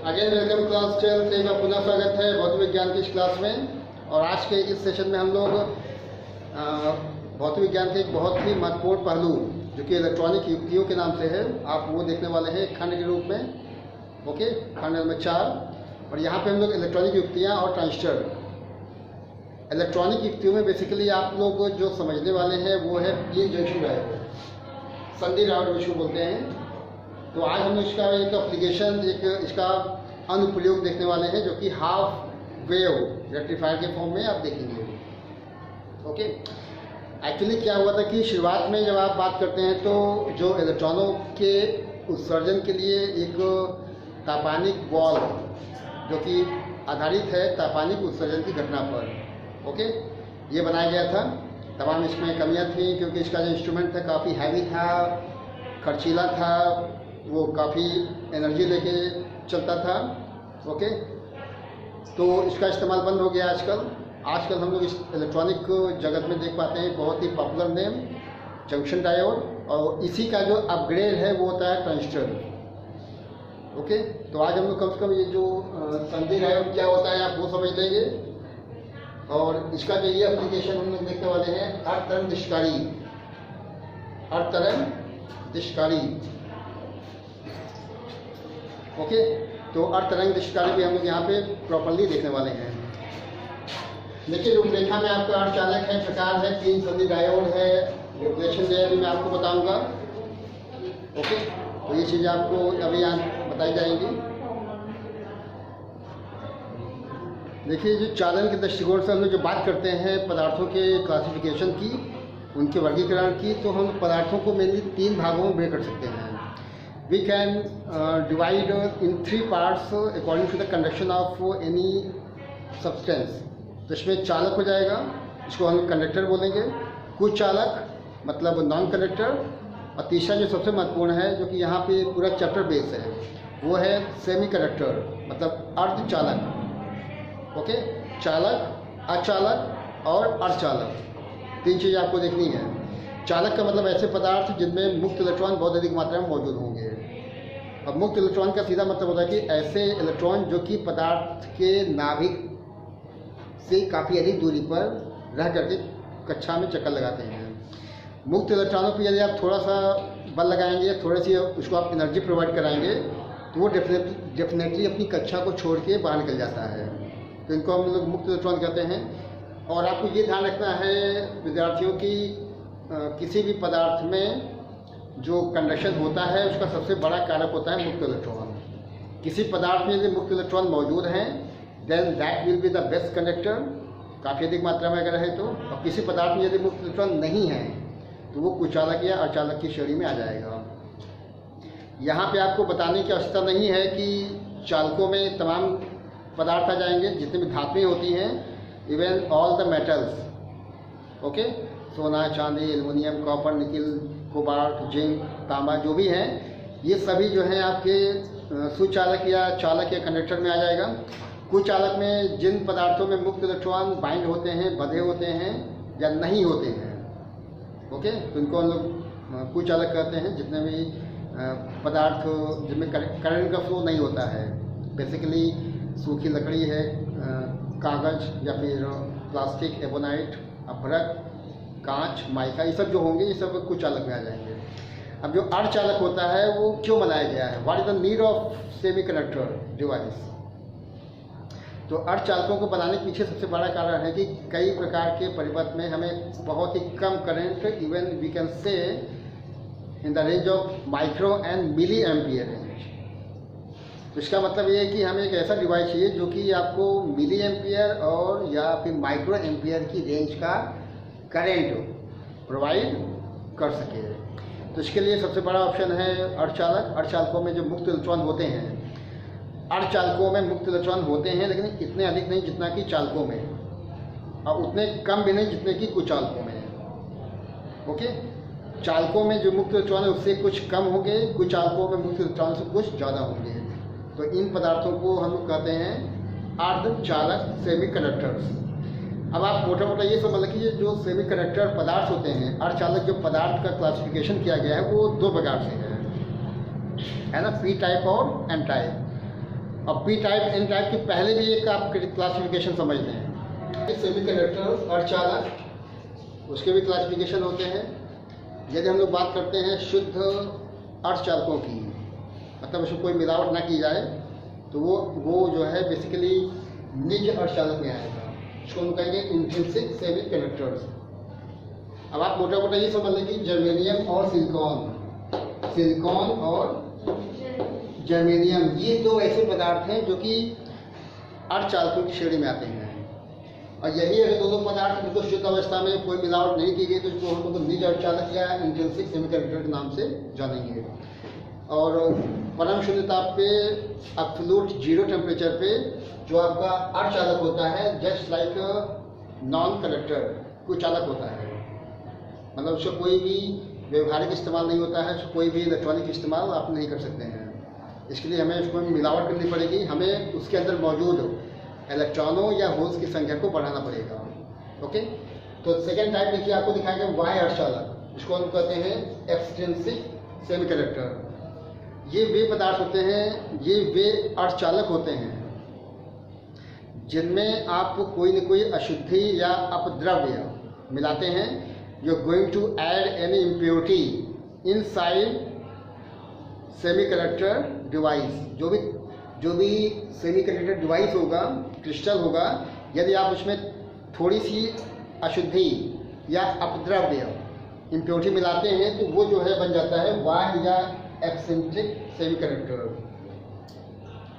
Again welcome class 12 से का पुनः स्वागत है भौतिक विज्ञान की इस क्लास में। और आज के इस सेशन में हम लोग भौतिक विज्ञान के एक बहुत ही महत्वपूर्ण पहलू जो कि इलेक्ट्रॉनिक युक्तियों के नाम से है, आप वो देखने वाले हैं खंड के रूप में। ओके, खंड नंबर 4। और यहाँ पे हम लोग इलेक्ट्रॉनिक युक्तियाँ और ट्रांजिस्टर। इलेक्ट्रॉनिक युक्तियों में बेसिकली आप लोग जो समझने वाले हैं वो है पी जंक्शन डायोड, संधि डायोड जिसको बोलते हैं। तो आज हम इसका एक एप्लीकेशन, एक इसका अनुप्रयोग देखने वाले हैं जो कि हाफ वेव रेक्टिफायर के फॉर्म में आप देखेंगे। ओके, एक्चुअली क्या हुआ था कि शुरुआत में जब आप बात करते हैं तो जो इलेक्ट्रॉनों के उत्सर्जन के लिए एक तापानिक बॉल जो कि आधारित है तापानिक उत्सर्जन की घटना पर, ओके, ये बनाया गया था। तमाम इसमें कमियां थी क्योंकि इसका जो इंस्ट्रूमेंट था काफ़ी हैवी था, खर्चीला था, वो काफ़ी एनर्जी लेके चलता था। ओके, तो इसका इस्तेमाल बंद हो गया आजकल हम लोग इस इलेक्ट्रॉनिक जगत में देख पाते हैं बहुत ही पॉपुलर नेम जंक्शन डायोड, और इसी का जो अपग्रेड है वो होता है ट्रांजिस्टर। ओके, तो आज हम लोग कम से कम ये जो संधि डायोड क्या होता है आप वो समझ लेंगे। और इसका जो ये एप्लीकेशन हम लोग देखने वाले हैं अर्ध तरंग दिशकारी। ओके, तो अर्ध तरंग दिशकारी भी हम लोग यहाँ पे प्रॉपरली देखने वाले हैं। देखिए रूपरेखा में आपका अर्धचालक है, प्रकार है, 3 संधि डायोड है, रिफ्लेक्शन लेयर भी मैं आपको बताऊंगा। ओके, तो ये चीज़ें आपको अभी यहाँ बताई जाएंगी। देखिए जो चालन के दृष्टिकोण से हम लोग जो बात करते हैं पदार्थों के क्लासिफिकेशन की, उनके वर्गीकरण की, तो हम पदार्थों को मेनली 3 भागों में ब्रेक कर सकते हैं। We can divide in 3 parts according to the conduction of any substance. तो इसमें चालक हो जाएगा, इसको हम कंडक्टर बोलेंगे, कुछ चालक मतलब नॉन कंडक्टर, और तीसरा जो सबसे महत्वपूर्ण है जो कि यहाँ पे पूरा चैप्टर बेस है वो है सेमी कंडक्टर मतलब अर्धचालक। ओके, चालक, अचालक और अर्धचालक, 3 चीज़ें आपको देखनी है। चालक का मतलब ऐसे पदार्थ जिनमें मुक्त इलेक्ट्रॉन बहुत अधिक मात्रा में मौजूद होंगे। अब मुक्त इलेक्ट्रॉन का सीधा मतलब होता है कि ऐसे इलेक्ट्रॉन जो कि पदार्थ के नाभिक से काफ़ी अधिक दूरी पर रह करके कक्षा में चक्कर लगाते हैं। मुक्त इलेक्ट्रॉनों पर यदि आप थोड़ा सा बल लगाएंगे, थोड़ी सी उसको आप एनर्जी प्रोवाइड कराएंगे तो वो डेफिनेटली अपनी कक्षा को छोड़ के बाहर निकल जाता है। तो इनको हम लोग मुक्त इलेक्ट्रॉन कहते हैं। और आपको ये ध्यान रखना है विद्यार्थियों की किसी भी पदार्थ में जो कंडक्शन होता है उसका सबसे बड़ा कारक होता है मुक्त इलेक्ट्रॉन। किसी पदार्थ में यदि मुक्त इलेक्ट्रॉन मौजूद हैं then that will be the best conductor, काफ़ी अधिक मात्रा में अगर है तो। और किसी पदार्थ में यदि मुक्त इलेक्ट्रॉन नहीं है तो वो कुचालक या अर्धचालक की श्रेणी में आ जाएगा। यहाँ पे आपको बताने की आवश्यकता नहीं है कि चालकों में तमाम पदार्थ आ जाएंगे जितनी भी धातुएं होती हैं, even all the metals. Okay, सोना, चांदी, aluminium, copper, nickel, cobalt, zinc, तांबा जो भी हैं, ये सभी जो हैं आपके सुचालक या चालक या कंडक्टर में आ जाएगा। कुचालक में जिन पदार्थों में मुक्त इलेक्ट्रॉन बाइंड होते हैं, बंधे होते हैं या नहीं होते हैं, ओके, तो इनको हम लोग कुचालक कहते हैं। जितने भी पदार्थ जिनमें करंट का फ्लो नहीं होता है, बेसिकली सूखी लकड़ी है, कागज़ या फिर प्लास्टिक, एबोनाइट, अभ्रक, कांच, माइका, ये सब जो होंगे ये सब कुचालक में आ जाएंगे। अब जो अर्धचालक होता है वो क्यों बनाया गया है, what is the need of semi conductor device. तो अर्धचालकों को बनाने के पीछे सबसे बड़ा कारण है कि कई प्रकार के परिपथ में हमें बहुत ही कम current, even we can say in the range of micro and milli ampere range. तो इसका मतलब ये है कि हमें एक ऐसा डिवाइस चाहिए जो कि आपको मिली एम्पियर और या फिर माइक्रो एम्पियर की रेंज का करंट प्रोवाइड कर सके। तो इसके लिए सबसे बड़ा ऑप्शन है अर्धचालक। अर्धचालकों में जो मुक्त इलेक्ट्रॉन होते हैं, अर्धचालकों में मुक्त इलेक्ट्रॉन होते हैं लेकिन इतने अधिक नहीं जितना कि चालकों में, और उतने कम भी नहीं जितने कि कुचालकों में। ओके, चालकों में जो मुक्त इलेक्ट्रॉन है उससे कुछ कम होंगे, कुचालकों में मुक्त इलेक्ट्रॉन से कुछ ज़्यादा होंगे। तो इन पदार्थों को हम लोग कहते हैं अर्धचालक सेमी कंडक्टर्स। अब आप मोटा मोटा ये समझ लीजिए जो सेमी कंडक्टर पदार्थ होते हैं, अर्धचालक जो पदार्थ का क्लासिफिकेशन किया गया है वो 2 प्रकार से है ना, पी टाइप और एन टाइप। और पी टाइप एन टाइप के पहले भी एक आप क्लासिफिकेशन समझ लें। सेमीकंडक्टर्स अर्धचालक, उसके भी क्लासिफिकेशन होते हैं। यदि हम लोग बात करते हैं शुद्ध अर्धचालकों की, मतलब उसमें कोई मिलावट ना की जाए, तो वो जो है बेसिकली निज अर्धचालक में आएगा। इसको हम कहेंगे इंट्रिंसिक सेमीकंडक्टर्स। अब आप मोटा मोटा ये समझ लें कि जर्मेनियम और सिलिकॉन और जर्मेनियम, ये दो ऐसे पदार्थ हैं जो कि अर्धचालकों की श्रेणी में आते हैं। और यही अगर दोनों पदार्थ बिल्कुल शुद्ध अवस्था में कोई मिलावट नहीं की गई तो इसको हम लोग निज अर्धचालक या इंट्रिंसिक सेमीकंडक्टर के नाम से जानेंगे। और परम शून्य ताप पे, एब्सोल्यूट जीरो टेम्परेचर पे जो आपका अर्धचालक होता है, जस्ट लाइक नॉन कंडक्टर, कोई चालक होता है, मतलब उसका कोई भी व्यवहारिक इस्तेमाल नहीं होता है, कोई भी इलेक्ट्रॉनिक इस्तेमाल आप नहीं कर सकते हैं। इसके लिए हमें उसको मिलावट करनी पड़ेगी, हमें उसके अंदर मौजूद इलेक्ट्रॉनों या होल्स की संख्या को बढ़ाना पड़ेगा। ओके, तो सेकेंड टाइप देखिए आपको दिखाएंगे वाई अर्धचालक, इसको हम कहते हैं एक्सट्रिंसिक सेमीकंडक्टर। ये वे पदार्थ होते हैं, ये वे अर्धचालक होते हैं जिनमें आप कोई न कोई अशुद्धि या अपद्रव्य मिलाते हैं, you going to add any impurity inside semiconductor device. जो भी सेमीकंडक्टर डिवाइस होगा, क्रिस्टल होगा, यदि आप उसमें थोड़ी सी अशुद्धि या अपद्रव्य इम्प्योरिटी मिलाते हैं तो वो जो है बन जाता है वाई या एक्सेंट्रिक सेमीकंडक्टर।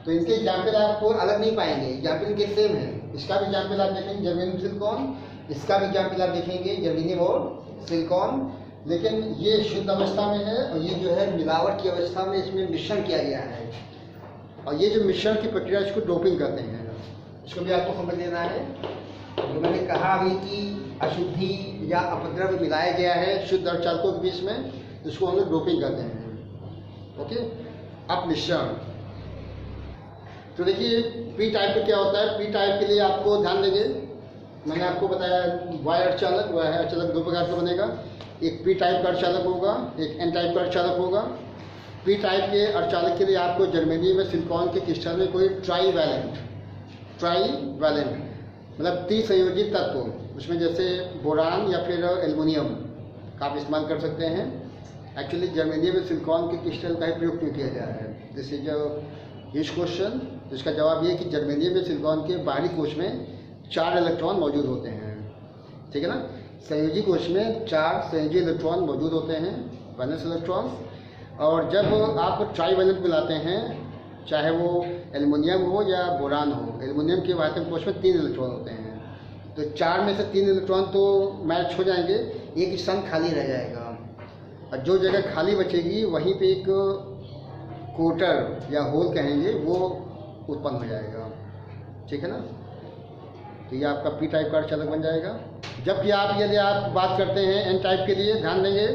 तो इनके एग्जाम्पल आपको अलग नहीं पाएंगे, एग्जाम्पल इनके सेम है। इसका भी एग्जाम्पल आप देखेंगे जर्मेनियम सिलिकॉन, इसका भी एग्जाम्पल आप देखेंगे जर्मेनियम और सिलिकॉन, लेकिन ये शुद्ध अवस्था में है और ये जो है मिलावट की अवस्था में इसमें मिश्रण किया गया है। और ये जो मिश्रण की प्रक्रिया इसको डोपिंग कहते हैं, इसको भी आपको समझ लेना है। जो मैंने कहा अभी कि अशुद्धि या अपद्रव्य मिलाया गया है शुद्ध अर्धचालकों के बीच में, इसको हम लोग डोपिंग कहते हैं। ओके, अब मिश्रण। तो देखिए पी टाइप पे क्या होता है। पी टाइप के लिए आपको ध्यान देंगे, मैंने आपको बताया वाई अर्धचालक, वाई अर्धचालक दो प्रकार का बनेगा, एक पी टाइप का अर्धचालक होगा, एक एन टाइप का अर्धचालक होगा। पी टाइप के अर्धचालक के लिए आपको जर्मेनियम में सिलिकॉन के क्रिस्टल में कोई ट्राईवैलेंट मतलब त्रिसंयोजी तत्व, उसमें जैसे बोरान या फिर एल्युमिनियम का आप इस्तेमाल कर सकते हैं। एक्चुअली जर्मेनियम में सिलिकॉन के क्रिस्टल का ही प्रयोग क्यों किया गया है, दिस इज हिज क्वेश्चन। इसका जवाब ये है कि जर्मेनियम में सिलिकॉन के बाहरी कोश में 4 इलेक्ट्रॉन मौजूद होते हैं, ठीक है ना। संयोजी कोश में 4 संयोजी इलेक्ट्रॉन मौजूद होते हैं, वैलेंस इलेक्ट्रॉन्स। और जब आप ट्राईवैलेंट मिलाते हैं, चाहे वो एल्युमिनियम हो या बोरान हो, एल्युमिनियम के वायतन कोश में 3 इलेक्ट्रॉन होते हैं, तो 4 में से 3 इलेक्ट्रॉन तो मैच हो जाएंगे, एक स्थान खाली रह जाएगा और जो जगह खाली बचेगी वहीं पे एक कोटर या होल कहेंगे वो उत्पन्न हो जाएगा, ठीक है ना। तो ये आपका पी टाइप का अर्धचालक बन जाएगा। जबकि आप यदि आप बात करते हैं एन टाइप के लिए, ध्यान देंगे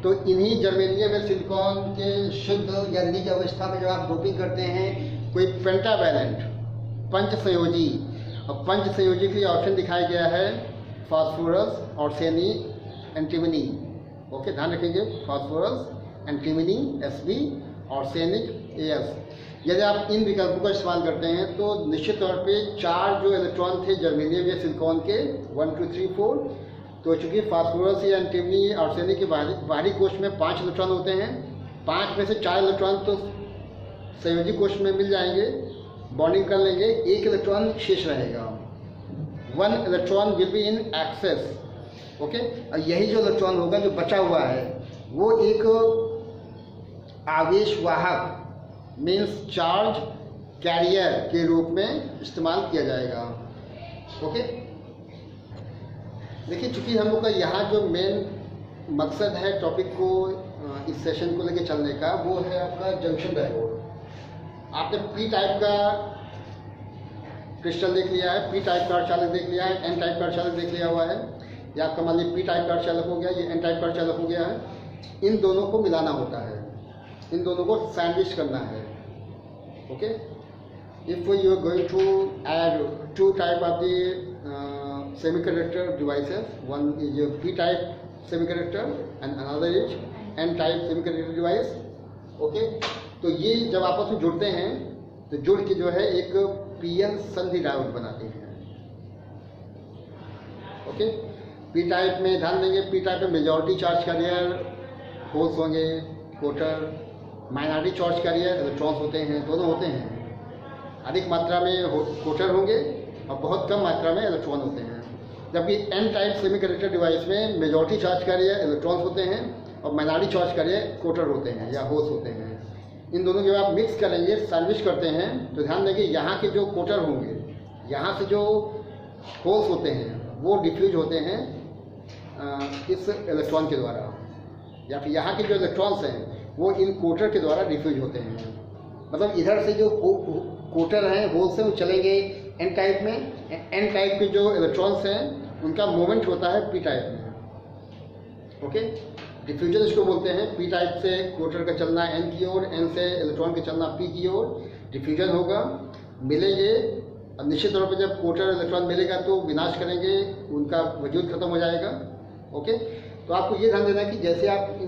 तो इन्हीं जर्मेनियम में सिलिकॉन के शुद्ध या निज अवस्था में जब आप डोपिंग करते हैं कोई पेंटावैलेंट पंच संयोजी, और पंच संयोजी के लिए ऑप्शन दिखाया गया है फास्फोरस, ऑर्सेनी, एंटीमनी। ओके, ध्यान रखेंगे phosphorus, antimony Sb, arsenic As। यदि आप इन विकल्पों का इस्तेमाल करते हैं तो निश्चित तौर पे 4 जो इलेक्ट्रॉन थे जर्मेनियम या सिलिकॉन के 1 2 3 4, तो चूँकि फास्फोरस या एंटीमनी आर्सेनिक के बाहरी कोश में 5 इलेक्ट्रॉन होते हैं, 5 में से 4 इलेक्ट्रॉन तो संयोजी कोश में मिल जाएंगे, बॉन्डिंग कर लेंगे, 1 इलेक्ट्रॉन शेष रहेगा, 1 electron will be in excess. Okay, और यही जो इलेक्ट्रॉन होगा जो बचा हुआ है वो एक आवेश वाहक मीन्स चार्ज कैरियर के रूप में इस्तेमाल किया जाएगा। ओके, देखिए चूँकि हम लोग का यहाँ जो मेन मकसद है टॉपिक को इस सेशन को लेके चलने का, वो है आपका जंक्शन डायोड। आपने पी टाइप का क्रिस्टल देख लिया है, पी टाइप का अर्धचालक देख लिया है, एन टाइप का अर्धचालक देख लिया हुआ है, या आपका मान लीजिए पी टाइप का अर्धचालक हो गया, ये एन टाइप का अर्धचालक हो गया है। इन दोनों को मिलाना होता है, इन दोनों को सैंडविच करना है। Okay, if you are going to add 2 type of the semiconductor devices, one is a p type semiconductor and another is n type semiconductor device। Okay, तो ये जब आपस में जुड़ते हैं तो जुड़ के जो है एक पीएन संधि डायोड बनाते हैं। ओके, पी टाइप में ध्यान देंगे, पी टाइप में मेजॉरिटी चार्ज कैरियर होल्स होंगे, कोटर, माइनॉरिटी चार्ज कैरियर इलेक्ट्रॉन्स होते हैं, दोनों होते हैं। अधिक मात्रा में कोटर होंगे और बहुत कम मात्रा में इलेक्ट्रॉन होते हैं। जबकि एन टाइप सेमीकंडक्टर डिवाइस में मेजॉरिटी चार्ज कैरियर इलेक्ट्रॉन्स होते हैं और माइनॉरिटी चार्ज कैरियर कोटर होते हैं या होल्स होते हैं। इन दोनों के आप मिक्स करेंगे, सैंडविच करते हैं, तो ध्यान देंगे यहाँ के जो कोटर होंगे, यहाँ से जो होल्स होते हैं वो डिफ्यूज होते हैं इस इलेक्ट्रॉन के द्वारा, या फिर यहाँ के जो इलेक्ट्रॉन्स हैं वो इन कोटर के द्वारा डिफ्यूज होते हैं। मतलब इधर से जो कोटर हैं, होल्स हैं, वो चलेंगे एन टाइप में। एन टाइप के जो इलेक्ट्रॉन्स हैं उनका मूवमेंट होता है पी टाइप में। ओके, डिफ्यूजन इसको बोलते हैं। पी टाइप से कोटर का चलना एन की ओर, एन से इलेक्ट्रॉन का चलना पी की ओर, डिफ्यूजन होगा, मिलेंगे। अब निश्चित तौर पर जब कोटर इलेक्ट्रॉन मिलेगा तो विनाश करेंगे, उनका वजूद खत्म हो जाएगा। ओके, तो आपको ये ध्यान देना है कि जैसे आप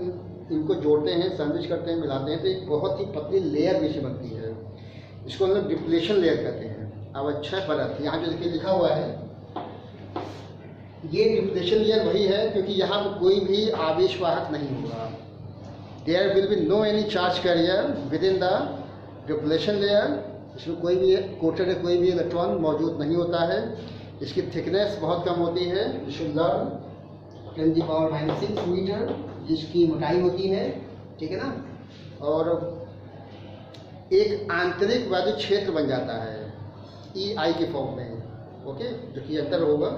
इनको जोड़ते हैं, सैंडविच करते हैं, मिलाते हैं, तो एक बहुत ही पतली लेयर नीचे बनती है। इसको हम लोग डिप्लेशन लेयर कहते हैं। अब अच्छा परत, यहाँ जो देखिए लिखा हुआ है, ये डिप्लेशन लेयर वही है क्योंकि यहाँ पर कोई भी आवेश वाहक नहीं होगा। There will be no any charge carrier within the depletion layer. इसमें कोई भी कोटर कोई भी इलेक्ट्रॉन मौजूद नहीं होता है। इसकी थिकनेस बहुत कम होती है, 10⁻⁻⁶ मीटर जिसकी मोटाई होती है, ठीक है ना। और एक आंतरिक वायु क्षेत्र बन जाता है EI के फॉर्म में। ओके, जो कि अंतर होगा।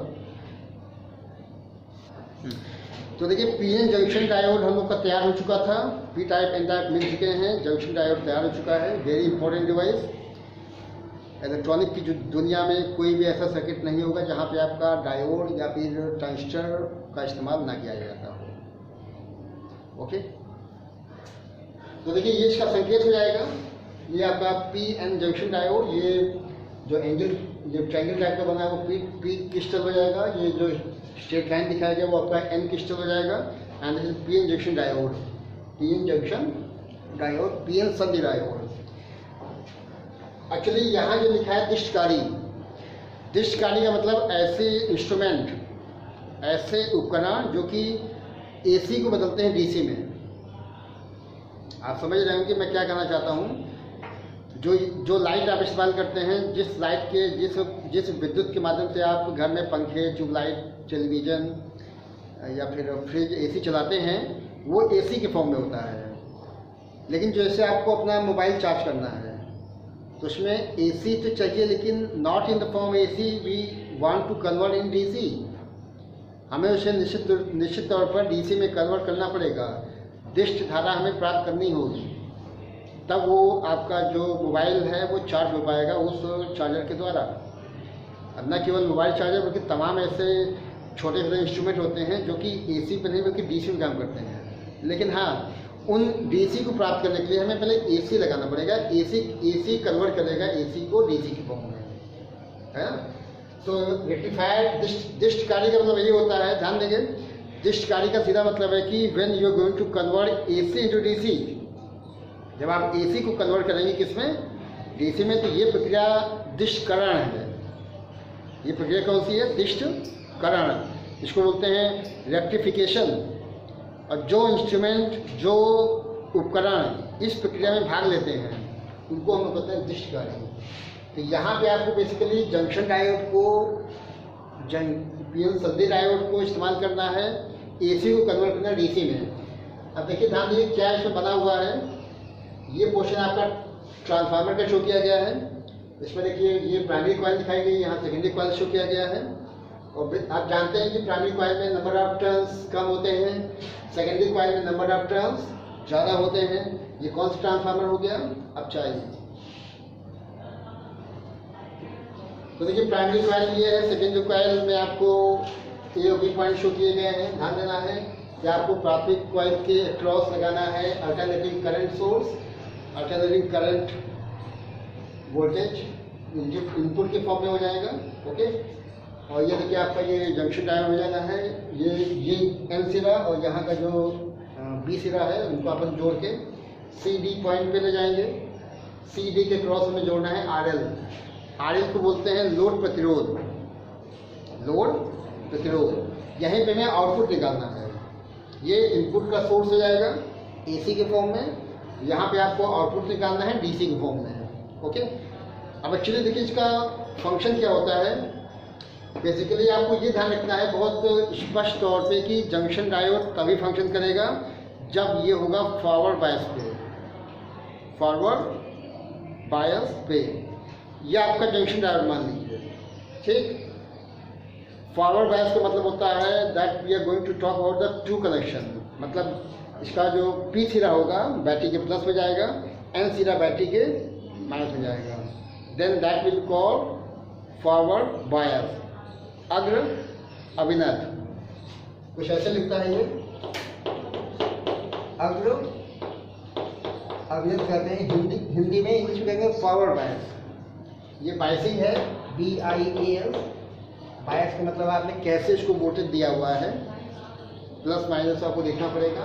तो देखिए पीएन जंक्शन डायोड हम लोग का तैयार हो चुका था। पी टाइप एन टाइप मिल चुके हैं, जंक्शन डायोड तैयार हो चुका है। Very important device. इलेक्ट्रॉनिक की जो दुनिया में कोई भी ऐसा सर्किट नहीं होगा जहाँ पे आपका डायोड या फिर ट्रांजिस्टर का इस्तेमाल ना किया जाता हो। ओके, तो देखिए ये इसका संकेत हो जाएगा। ये आपका पीएन जंक्शन डायोड, ये जो एंगल जो ट्रायंगल टाइप का बना है वो पी क्रिस्टल हो जाएगा। ये जो स्ट्रेट लाइन दिखाया गया वो आपका एन क्रिस्टल हो जाएगा। And this is PN junction diode, PN junction diode, PN संधि डायोड। एक्चुअली यहाँ जो लिखा है दिष्टकारी, दिष्टकारी का मतलब ऐसे इंस्ट्रूमेंट, ऐसे उपकरण जो कि एसी को बदलते हैं डीसी में। आप समझ रहे होंगे मैं क्या कहना चाहता हूँ। जो लाइट आप इस्तेमाल करते हैं, जिस लाइट के जिस विद्युत के माध्यम से आप घर में पंखे, ट्यूबलाइट, टेलीविज़न या फिर फ्रिज, एसी चलाते हैं, वो एसी के फॉर्म में होता है। लेकिन जैसे आपको अपना मोबाइल चार्ज करना है तो उसमें एसी तो चाहिए, लेकिन not in the form AC, we want to convert in DC. हमें उसे निश्चित तौर पर डीसी में कन्वर्ट करना पड़ेगा। दिष्ट धारा हमें प्राप्त करनी होगी, तब वो आपका जो मोबाइल है वो चार्ज हो पाएगा उस चार्जर के द्वारा। अब न केवल मोबाइल चार्जर बल्कि तमाम ऐसे छोटे छोटे इंस्ट्रूमेंट होते हैं जो कि एसी पर नहीं बल्कि डीसी में काम करते हैं। लेकिन हाँ, उन डीसी को प्राप्त करने के लिए हमें पहले एसी लगाना पड़ेगा। एसी कन्वर्ट करेगा एसी को डीसी के फॉर्म में, है ना। तो रेक्टिफायर दिष्टकारी का मतलब ये होता है, ध्यान देंगे। दिष्टकारी का सीधा मतलब है कि when you are going to convert AC into DC, जब आप एसी को कन्वर्ट करेंगे किसमें, डीसी में, तो ये प्रक्रिया दिष्टकरण है। ये प्रक्रिया कौन सी है, दिष्टकरण। इसको बोलते हैं रेक्टिफिकेशन। और जो इंस्ट्रूमेंट, जो उपकरण इस प्रक्रिया में भाग लेते हैं उनको हम कहते हैं दिष्टकारी। तो यहाँ पे आपको बेसिकली जंक्शन डायोड को, पीएन संधि डायोड को इस्तेमाल करना है, एसी को कन्वर्ट करना है डीसी में। अब देखिए ध्यान दीजिए क्या इसमें बना हुआ है। ये पोर्शन आपका ट्रांसफार्मर का शो किया गया है। इसमें देखिए ये प्राइमरी कॉइल दिखाई गई, यहाँ सेकेंडरी कॉइल शो किया गया है। और आप जानते हैं कि प्राइमरी कॉइल में नंबर ऑफ टर्न्स कम होते हैं, सेकेंडरी कॉइल में नंबर ऑफ टर्न्स ज़्यादा होते हैं। ये कौन सा ट्रांसफार्मर हो गया, अब चाहिए। तो देखिए प्राइमरी कॉइल ये है, सेकेंडरी कॉइल में आपको ए और बी पॉइंट शो किए गए हैं। ध्यान देना है कि आपको प्राथमिक कॉइल के अक्रॉस लगाना है alternating current source, alternating current voltage input के फॉर्म में हो जाएगा। ओके, और ये देखिए आपका ये जंक्शन डायोड हो जाना है। ये एन सिरा और यहाँ का जो बी सिरा है उनको अपन जोड़ के सी डी पॉइंट पे ले जाएंगे। सी डी के क्रॉस हमें जोड़ना है आर एल। आर एल को बोलते हैं लोड प्रतिरोध। लोड प्रतिरोध यहीं पे हमें आउटपुट निकालना है। ये इनपुट का सोर्स हो जाएगा एसी के फॉर्म में, यहाँ पे आपको आउटपुट निकालना है डीसी के फॉर्म में। ओके, अब एक्चुअली देखिए इसका फंक्शन क्या होता है। बेसिकली आपको ये ध्यान रखना है बहुत स्पष्ट तौर पे कि जंक्शन डायोड तभी फंक्शन करेगा जब ये होगा फॉरवर्ड बायस पे। फॉरवर्ड बायस पे ये आपका जंक्शन डायोड मान लीजिए, ठीक। फॉरवर्ड बायस का मतलब होता है that we are going to talk about the two connection. मतलब इसका जो पी सिरा होगा बैटरी के प्लस में जाएगा, एन सिरा बैटरी के माइनस में जाएगा। Then that will call forward bias. अग्र अभिनत कुछ ऐसे लिखता है ये, अग्र अभिनत कहते हैं हिंदी में, इंग्लिश में कहेंगे फॉरवर्ड बायस। ये बायसिंग है, BIAS। बायस का मतलब आपने कैसे इसको वोल्टेज दिया हुआ है, प्लस माइनस आपको देखना पड़ेगा।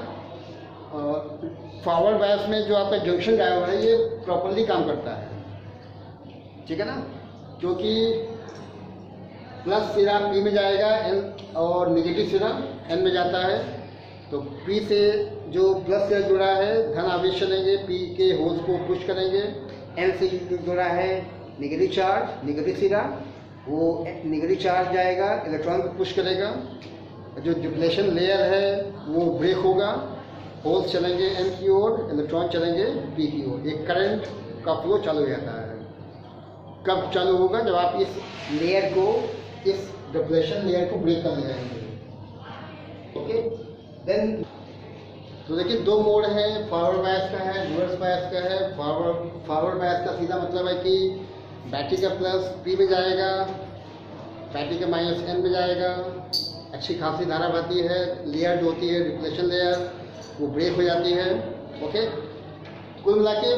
और फॉरवर्ड बायस में जो आपका जंक्शन डायोड है ये प्रॉपरली काम करता है, ठीक है ना, क्योंकि प्लस सिरा पी में जाएगा एन और नेगेटिव सिरा एन में जाता है। तो पी से जो प्लस सिरा जुड़ा है धन आवेश चलेंगे, पी के होल्स को पुश करेंगे। एन से जो जुड़ा है नेगेटिव चार्ज, नेगेटिव सिरा, वो नेगेटिव चार्ज जाएगा, इलेक्ट्रॉन को पुश करेगा। जो डिप्लेशन लेयर है वो ब्रेक होगा, होल्स चलेंगे एन की ओर, इलेक्ट्रॉन चलेंगे पी की ओर। एक करंट का फ्लो चालू हो जाता है। कब चालू होगा? जब आप इस लेयर को, इस डिप्लेशन लेयर को ब्रेक कर ले जाएंगे। ओके, देन तो देखिए दो मोड है, फॉरवर्ड बायस का है, रिवर्स बायस का है। फॉरवर्ड बायस का सीधा मतलब है कि बैटरी का प्लस पी में जाएगा, बैटरी का माइनस एन में जाएगा, अच्छी खासी धारा बहती है, लेयर जो होती है डिप्लेशन लेयर वो ब्रेक हो जाती है। ओके, कुल मिला के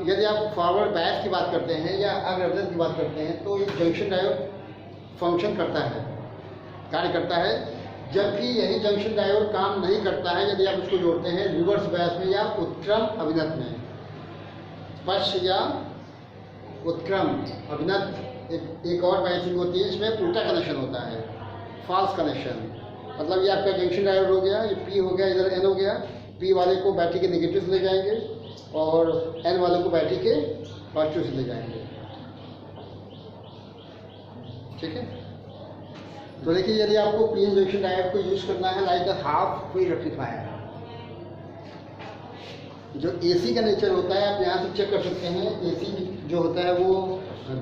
यदि आप फॉरवर्ड बायस की बात करते हैं या अग्रवर्धन की बात करते हैं तो ये जंक्शन डायोड फंक्शन करता है, कार्य करता है। जबकि यही जंक्शन डायोड काम नहीं करता है यदि आप इसको जोड़ते हैं रिवर्स बायस में या उत्क्रम अभिनत में। स्पर्श या उत्क्रम अभिनत एक और बायसिंग होती है, इसमें उल्टा कनेक्शन होता है, फॉल्स कनेक्शन। मतलब ये आपका जंक्शन डायोड हो गया, ये पी हो गया, इधर एन हो गया। पी वाले को बैटरी के नेगेटिव से ले जाएंगे और एन वाले को बैटरी के पॉजिटिव से ले जाएंगे, ठीक है। तो देखिए यदि आपको पीएन जंक्शन डायोड को यूज करना है लाइक हाफ वे रेक्टिफायर, जो एसी का नेचर होता है आप यहाँ से चेक कर सकते हैं। एसी जो होता है वो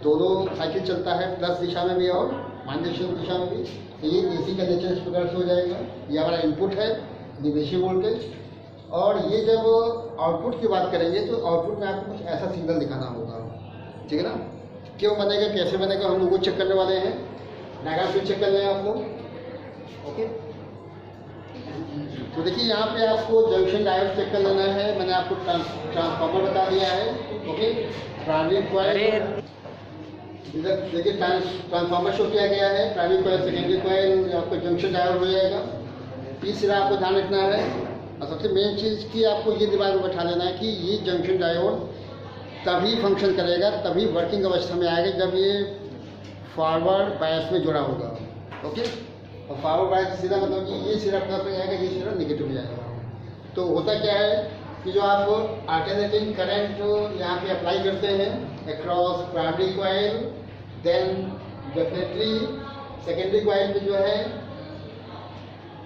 दोनों साइकिल चलता है, प्लस दिशा में भी और माइनस दिशा में भी। तो ये एसी का नेचर इस प्रकार से हो जाएगा। ये हमारा इनपुट है डिवेशन वोल्टेज, और ये जब आउटपुट की बात करेंगे तो आउटपुट में आपको कुछ ऐसा सिग्नल दिखाना होगा, ठीक है ना। क्यों बनेगा, कैसे बनेगा, हम लोग वो चेक करने वाले हैं। डायग्राम से चेक कर लें आप लोग। ओके, तो देखिए यहाँ पे आपको जंक्शन डायोड चेक कर लेना है। मैंने आपको ट्रांसफार्मर बता दिया है। ओके, प्राइमरी कॉइल, इधर देखिए ट्रांसफार्मर शो किया गया है। प्राइमरी कॉइल, सेकेंडरी कॉइल, आपको जंक्शन डायोड हो जाएगा। तीसरा आपको ध्यान रखना है और सबसे मेन चीज़ की आपको ये दिमाग में बैठा लेना है कि ये जंक्शन डायोड तभी फंक्शन करेगा, तभी वर्किंग अवस्था में आएगा जब ये फॉरवर्ड बायस में जुड़ा होगा। ओके, और फॉरवर्ड बायस सीधा मतलब कि ये सिरा प्लस में जाएगा, ये सिरा नेगेटिव में जाएगा। तो होता क्या है कि जो आप अल्टरनेटिंग करंट यहाँ पे अप्लाई करते हैं across primary coil, then definitely secondary coil में जो है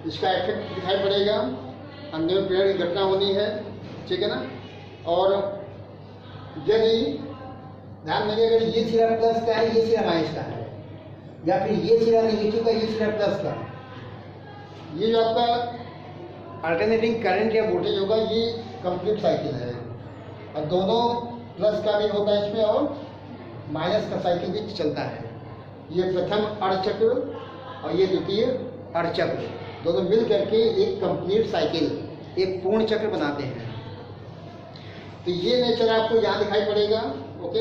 इसका इफेक्ट दिखाई पड़ेगा, अंदर में प्रेरण की घटना होनी है, ठीक है ना। और यदि ध्यान देंगे अगर ये सिरा प्लस का है, ये सिरा माइनस का है, या फिर ये सिरा नेगेटिव का, ये सिरा प्लस का, ये जो आपका अल्टरनेटिंग करंट या वोल्टेज होगा ये कंप्लीट साइकिल है। और दोनों प्लस का भी होता है इसमें और माइनस का साइकिल भी चलता है। ये प्रथम अर्धचक्र और ये द्वितीय अर्धचक्र, दोनों मिल करके एक कंप्लीट साइकिल, एक पूर्ण चक्र बनाते हैं। तो ये नेचर आपको यहाँ दिखाई पड़ेगा। ओके,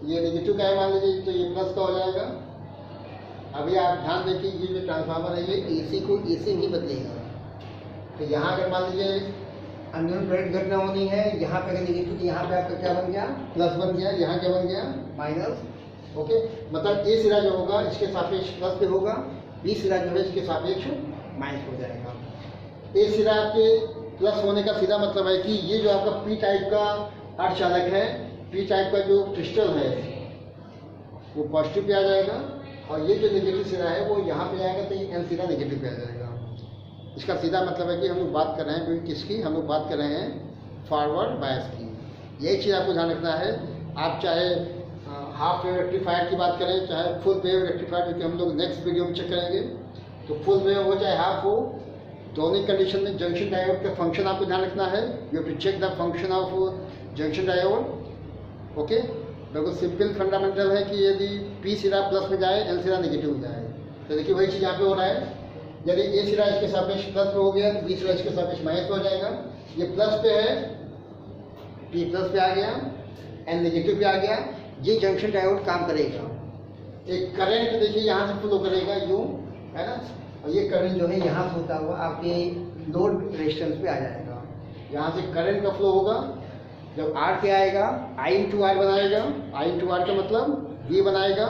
ये नेगेटिव का है मान लीजिए तो ये प्लस का हो जाएगा। अभी आप ध्यान देखिए ये जो ट्रांसफार्मर है ये एसी को एसी नहीं बदलेगा। तो यहाँ अगर मान लीजिए अनप्रेरित घटना होनी है। यहाँ पे अगर निगेटिव तो यहाँ पे आपका क्या बन गया, प्लस बन गया, यहाँ क्या बन गया, माइनस। ओके, मतलब ए सिरा जो होगा इसके सापेक्ष प्लस पे होगा, बी सिरा जो है इसके सापेक्ष माइनस हो जाएगा। ए सिरा के प्लस होने का सीधा मतलब है कि ये जो आपका पी टाइप का अर्धचालक है, पी टाइप का जो क्रिस्टल है वो पॉजिटिव पे आ जाएगा, और ये जो नेगेटिव सिरा है वो यहाँ पे आएगा, तो ये एन सिरा नेगेटिव पे आ जाएगा। इसका सीधा मतलब है कि हम लोग बात कर रहे हैं किसकी, हम लोग बात कर रहे हैं फॉरवर्ड बायस की। यही चीज़ आपको ध्यान रखना है। आप चाहे हाफ वेव रेक्टिफायर की बात करें, चाहे फुल वेव रेक्टिफायर, जो कि हम लोग नेक्स्ट वीडियो में चेक करेंगे, तो फुल वेव हो चाहे हाफ हो, दोनों कंडीशन में जंक्शन डायोड का फंक्शन आपको ध्यान रखना है। You have to check the function of junction diode. Okay, बिल्कुल सिंपल फंडामेंटल है कि यदि पी सिरा प्लस में जाए, एन सिरा नेगेटिव में जाए। तो देखिए वही चीज़ यहाँ पे हो रहा है। यदि ए सिरा इसके सापेक्ष प्लस पे हो गया तो बी सिरा इसके सापेक्ष माइनस पे हो जाएगा। ये प्लस पे है, पी प्लस पे आ गया, एन नेगेटिव पे आ गया, ये जंक्शन डायोड काम करेगा। एक करंट देखिए यहाँ से फ्लो करेगा यूँ, है ना, और ये करंट जो है यहाँ से होता हुआ आपके लोड रेजिस्टेंस पे आ जाएगा। यहाँ से करंट का फ्लो होगा, जब आर पे आएगा आई इंटू आर बनाएगा, आई इंटू आर का मतलब वी बनाएगा।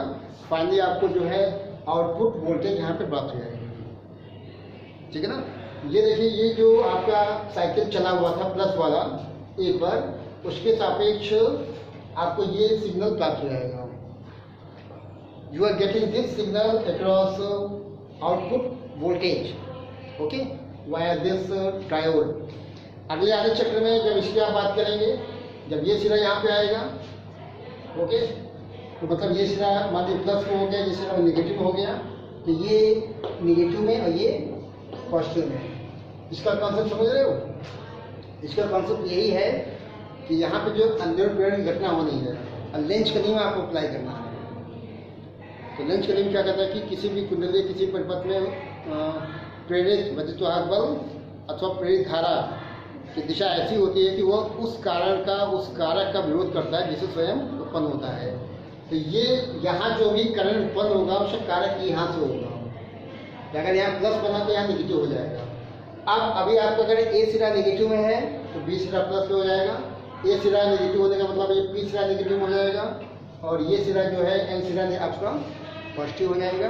फाइनली आपको जो है आउटपुट वोल्टेज यहाँ पे प्राप्त हो जाएगी। ठीक है ना। ये देखिए ये जो आपका साइकिल चला हुआ था प्लस वाला ए पर, उसके सापेक्ष आपको ये सिग्नल प्राप्त हो जाएगा। You are getting this signal across output voltage, okay, via this diode. अगले आधे चक्र में जब इसकी आप बात करेंगे, जब ये सिरा यहाँ पे आएगा, ओके, तो मतलब ये सिरा मान लीजिए प्लस में हो गया, ये सिरा नेगेटिव हो गया, तो ये नेगेटिव में और ये पॉजिटिव में। इसका कॉन्सेप्ट समझ रहे हो? इसका कॉन्सेप्ट यही है कि यहाँ पे जो अंतर्प्रेरण घटना होनी है, और लेंज का नियम आपको अप्लाई करना है। तो लेंज का नियम क्या कहता है कि किसी भी कुंडली, किसी परिपथ में प्रेरित विद्युत बल अथवा प्रेरित धारा की दिशा ऐसी होती है कि वह उस कारण का, उस कारक का विरोध करता है जिसे स्वयं उत्पन्न होता है। तो ये यहाँ जो भी करंट उत्पन्न होगा उसका कारक यहाँ से होगा। अगर यहाँ प्लस बना तो यहाँ नेगेटिव हो जाएगा। अब अभी आपका अगर ए सिरा नेगेटिव में है तो बी सिरा प्लस पे हो जाएगा। ए सिरा नेगेटिव होने का मतलब ये पी सिरा नेगेटिव हो जाएगा, और ये सिरा जो है एन सिरा आपका पॉजिटिव हो जाएगा।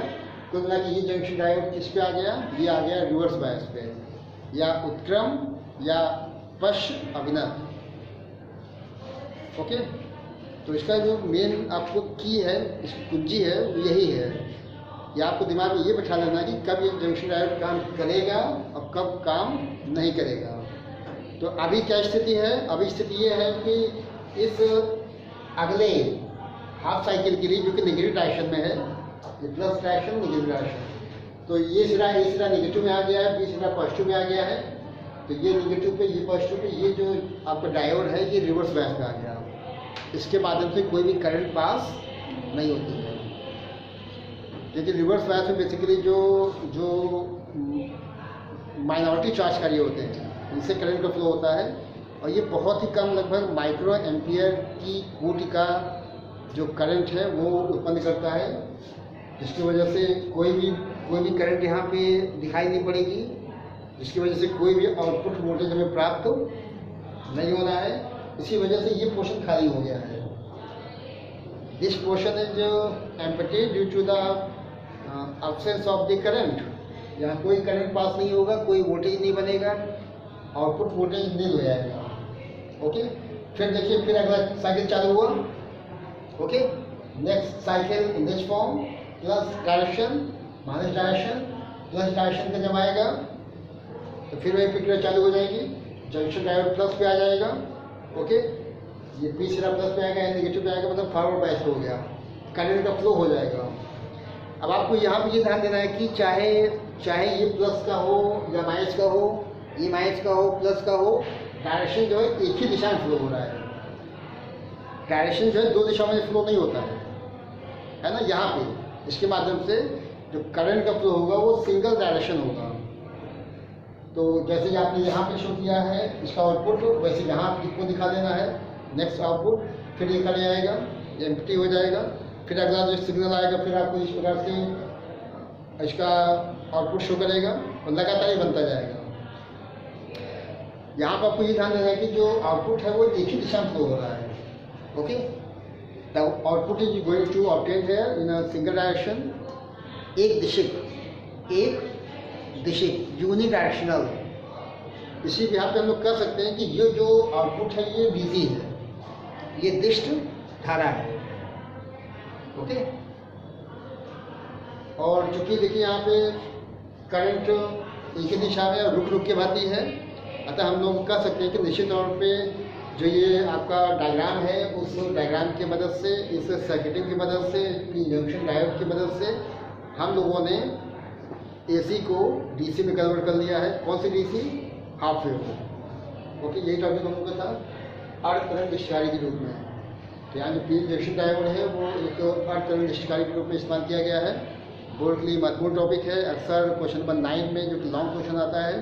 कुल मिला के ये जंक्शन डायोड किस पे आ गया, ये आ गया रिवर्स बायस पे, या उत्क्रम या पश्च अभिनव। ओके, तो इसका जो मेन आपको की है, इसकी कुंजी है, वो यही है। या आपको दिमाग में ये बैठा लेना कि कब ये जंक्शन डायोड काम करेगा और कब काम नहीं करेगा। तो अभी क्या स्थिति है? अभी स्थिति ये है कि इस अगले हाफ साइकिल के लिए, जो कि नेगेटिव डायरेक्शन में है, ये प्लस डायरेक्शन नेगेटिव डायरेक्शन, तो ये सिरा ए सिरा नेगेटिव में आ गया है, बी सिरा पॉजिटिव में आ गया है। तो ये नेगेटिव पे, ये पॉजिटिव पे, ये जो आपका डायोड है ये रिवर्स बायस में आ गया। इसके माध्यम से कोई भी करंट पास नहीं होती है, क्योंकि रिवर्स बायस में बेसिकली जो माइनॉरिटी चार्जकारी होते हैं इनसे करंट का फ्लो होता है, और ये बहुत ही कम, लगभग माइक्रो एम्पियर की कोटि का जो करंट है वो उत्पन्न करता है, जिसकी वजह से कोई भी करंट यहाँ पे दिखाई नहीं पड़ेगी, जिसकी वजह से कोई भी आउटपुट वोल्टेज हमें प्राप्त नहीं हो रहा है। इसी वजह से ये पोर्शन खाली हो गया है। This portion is empty due to the absence of the current. यहाँ कोई करंट पास नहीं होगा, कोई वोल्टेज नहीं बनेगा, आउटपुट वोल्टेज नील हो जाएगा। ओके, फिर देखिए, फिर अगला साइकिल चालू हुआ। Okay, next cycle in this form, plus direction minus direction, plus direction का जब आएगा तो फिर वही प्रक्रिया चालू हो जाएगी। जंक्शन डायोड प्लस पे आ जाएगा। ओके, ये बी सिरा प्लस पे आएगा, एन नेगेटिव पे आएगा, मतलब फॉरवर्ड बायस हो गया, करंट का फ्लो हो जाएगा। अब आपको यहाँ पे ये ध्यान देना है कि चाहे ये प्लस का हो या माइनस का हो, ये माइनस का हो प्लस का हो, डायरेक्शन जो है एक ही दिशा में फ्लो हो रहा है। डायरेक्शन जो है दो दिशाओं में फ्लो नहीं होता है ना। यहाँ पे इसके माध्यम से जो करंट का फ्लो होगा वो सिंगल डायरेक्शन होगा। तो जैसे आपने यहाँ पे शो किया है इसका आउटपुट, वैसे यहाँ इसको दिखा देना है नेक्स्ट आउटपुट, फिर ये खाली आएगा, ये एम्प्टी हो जाएगा, फिर अगला जो सिग्नल आएगा फिर आपको इस प्रकार से इसका आउटपुट शो करेगा और लगातार ही बनता जाएगा। यहाँ पर आपको ये ध्यान देना है कि जो आउटपुट है वो एक ही दिशा में फ्लो हो रहा है। Okay, the output is going to obtain here in a single direction, एक दिशिक यूनिडायरेक्शनल। इसी बिहार पे हम लोग कह सकते हैं कि ये जो आउटपुट है ये डीसी है, ये दिष्ट धारा है। ओके, और चूंकि देखिए यहाँ पे करंट एक ही दिशा में रुक रुक के बहती है, अतः हम लोग कह सकते हैं कि निश्चित तौर पे जो ये आपका डायग्राम है उस डायग्राम की मदद से, इस सर्किटिंग की मदद से, जंक्शन डायोड की मदद से हम लोगों ने एसी को डीसी में कन्वर्ट कर लिया है। कौन सी डीसी? Half wave. ओके, यही टॉपिक हम लोग का था अर्ध तरंग निष्कारी के रूप में। तो यहाँ जो पीन जंक्शन डायोड है वो एक अर्ध तरंग निष्कारी के रूप में इस्तेमाल किया गया है। बोर्ड के लिए महत्वपूर्ण टॉपिक है। अक्सर क्वेश्चन नंबर 9 में जो कि लॉन्ग क्वेश्चन आता है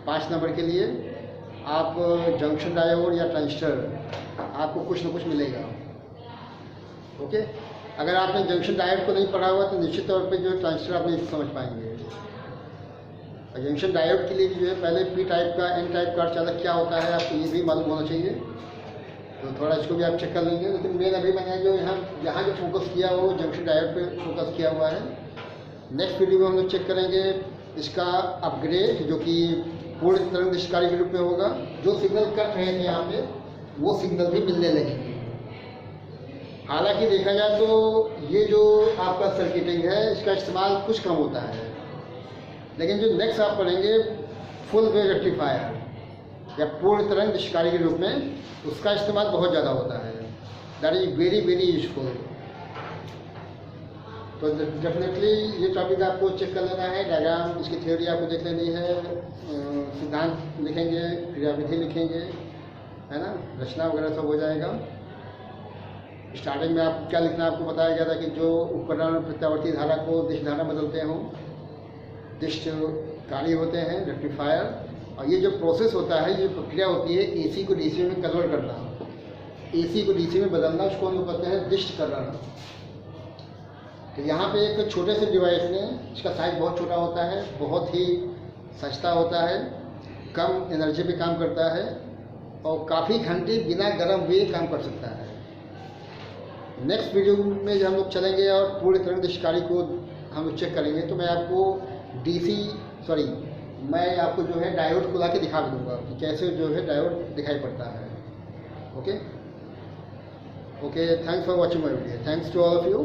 5 नंबर के लिए, आप जंक्शन डायोड या ट्रांजिस्टर आपको कुछ ना कुछ मिलेगा। ओके, अगर आपने जंक्शन डायोड को नहीं पढ़ा हुआ तो निश्चित तौर पे जो ट्रांजिस्टर आप नहीं समझ पाएंगे। और जंक्शन डायोड के लिए जो है पहले पी टाइप का एन टाइप का अर्धचालक क्या होता है आपको ये भी मालूम होना चाहिए। तो थोड़ा इसको भी आप चेक कर लेंगे। लेकिन मेन अभी मैंने जो यहाँ जो फोकस किया वो जंक्शन डायोड पे फोकस किया हुआ है। नेक्स्ट वीडियो में हम लोग चेक करेंगे इसका अपग्रेड जो कि पूर्ण तरंग निष्कारी के रूप में होगा। जो सिग्नल कट रहे थे यहाँ पे वो सिग्नल भी मिलने लगेंगे। हालांकि देखा जाए तो ये जो आपका सर्किटिंग है इसका इस्तेमाल कुछ कम होता है, लेकिन जो नेक्स्ट आप पढ़ेंगे फुल वेव रेक्टिफायर या पूर्ण तरंग निष्कारी के रूप में, उसका इस्तेमाल बहुत ज़्यादा होता है। That is very very useful. तो डेफिनेटली ये टॉपिक आपको चेक कर लेना है। डायग्राम, इसकी थ्योरी आपको देख लेनी है, सिद्धांत लिखेंगे, क्रियाविधि लिखेंगे, है ना, रचना वगैरह सब हो जाएगा। स्टार्टिंग में आप क्या लिखना आपको बताया गया था कि जो उपकरण प्रत्यावर्ती धारा को दिश धारा बदलते हों, दिशकारी होते हैं रेक्टिफायर। और ये जो प्रोसेस होता है, ये प्रक्रिया होती है एसी को डीसी में कन्वर्ट करना, एसी को डीसी में बदलना, उसको हम लोग कहते हैं दिष्ट करना। तो यहाँ पे एक छोटे से डिवाइस में, इसका साइज बहुत छोटा होता है, बहुत ही सस्ता होता है, कम एनर्जी पे काम करता है और काफ़ी घंटे बिना गर्म हुए काम कर सकता है। नेक्स्ट वीडियो में जब हम लोग चलेंगे और पूरी तरंग निष्कारी को हम लोग चेक करेंगे तो मैं आपको मैं आपको जो है डायोड को ला के दिखा दूँगा कि कैसे जो है डायोड दिखाई पड़ता है। Okay, thanks for watching my video. Thanks to all of you.